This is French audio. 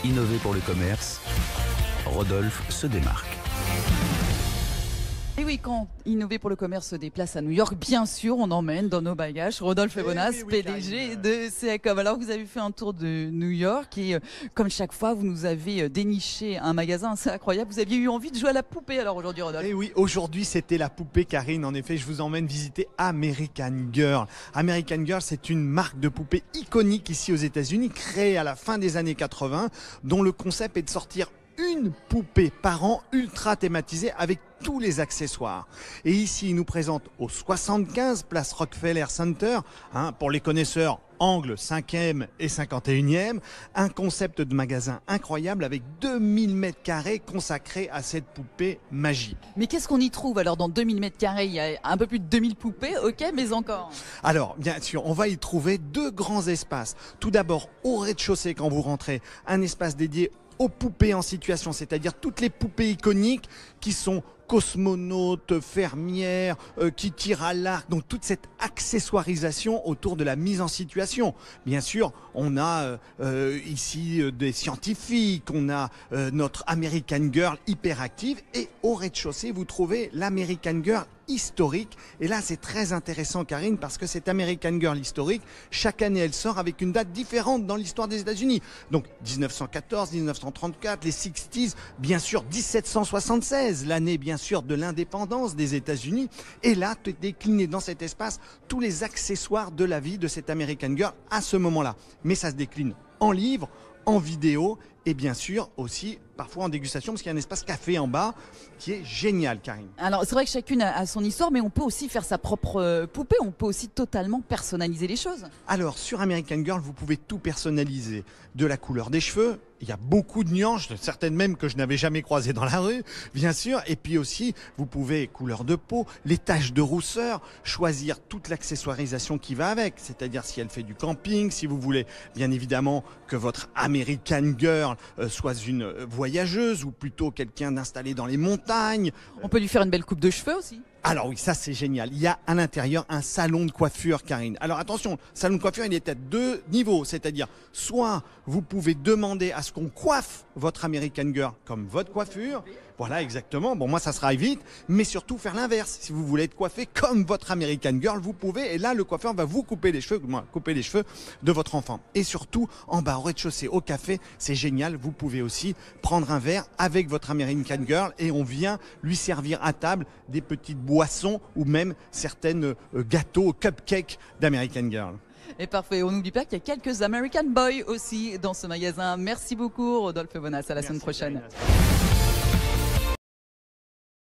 Innover pour le commerce, Rodolphe se démarque. Et oui, quand Innover pour le commerce se déplace à New York, bien sûr, on emmène dans nos bagages Rodolphe Bonas, PDG de CACOM. Alors, vous avez fait un tour de New York et comme chaque fois, vous nous avez déniché un magasin assez incroyable. Vous aviez eu envie de jouer à la poupée alors aujourd'hui, Rodolphe. Et oui, aujourd'hui, c'était la poupée Karine. En effet, je vous emmène visiter American Girl. American Girl, c'est une marque de poupée iconique ici aux États-Unis, créée à la fin des années 80, dont le concept est de sortir une poupée par an ultra thématisée avec tous les accessoires. Et ici, il nous présente au 75 place Rockefeller Center, pour les connaisseurs, angle 5e et 51e, un concept de magasin incroyable avec 2000 mètres carrés consacrés à cette poupée magique. Mais qu'est-ce qu'on y trouve alors dans 2000 mètres carrés? Il y a un peu plus de 2000 poupées, ok, mais encore. Alors, bien sûr, on va y trouver deux grands espaces. Tout d'abord, au rez-de-chaussée, quand vous rentrez, un espace dédié aux poupées en situation, c'est-à-dire toutes les poupées iconiques qui sont cosmonautes, fermières, qui tirent à l'arc, donc toute cette accessoirisation autour de la mise en situation. Bien sûr, on a ici des scientifiques, on a notre American Girl hyperactive et au rez-de-chaussée, vous trouvez l'American Girl historique. Et là, c'est très intéressant, Karine, parce que cette American Girl historique, chaque année, elle sort avec une date différente dans l'histoire des États-Unis. Donc, 1914, 1934, les 60s, bien sûr, 1776, l'année, bien sûr, de l'indépendance des États-Unis. Et là, tu es décliné dans cet espace tous les accessoires de la vie de cette American Girl à ce moment-là. Mais ça se décline en livres, en vidéo et bien sûr aussi parfois en dégustation parce qu'il y a un espace café en bas qui est génial, Karine. Alors c'est vrai que chacune a son histoire, mais on peut aussi faire sa propre poupée, on peut aussi totalement personnaliser les choses. Alors sur American Girl, vous pouvez tout personnaliser, de la couleur des cheveux, il y a beaucoup de nuances, certaines même que je n'avais jamais croisées dans la rue, bien sûr, et puis aussi vous pouvez, couleur de peau, les taches de rousseur, choisir toute l'accessoirisation qui va avec, c'est-à-dire si elle fait du camping, si vous voulez bien évidemment que votre American Girl soit une voyageuse ou plutôt quelqu'un d'installé dans les montagnes. On peut lui faire une belle coupe de cheveux aussi. Alors oui, ça c'est génial. Il y a à l'intérieur un salon de coiffure, Karine. Alors attention, salon de coiffure, il est à deux niveaux. C'est-à-dire, soit vous pouvez demander à ce qu'on coiffe votre American Girl comme votre coiffure. Voilà, exactement. Bon, moi, ça sera vite. Mais surtout, faire l'inverse. Si vous voulez être coiffé comme votre American Girl, vous pouvez. Et là, le coiffeur va vous couper les cheveux, de votre enfant. Et surtout, en bas, au rez-de-chaussée, au café, c'est génial. Vous pouvez aussi prendre un verre avec votre American Girl et on vient lui servir à table des petites boissons ou même certaines gâteaux, cupcakes d'American Girl. Et parfait, on n'oublie pas qu'il y a quelques American Boys aussi dans ce magasin. Merci beaucoup Rodolphe Bonas, à la semaine prochaine. Karine.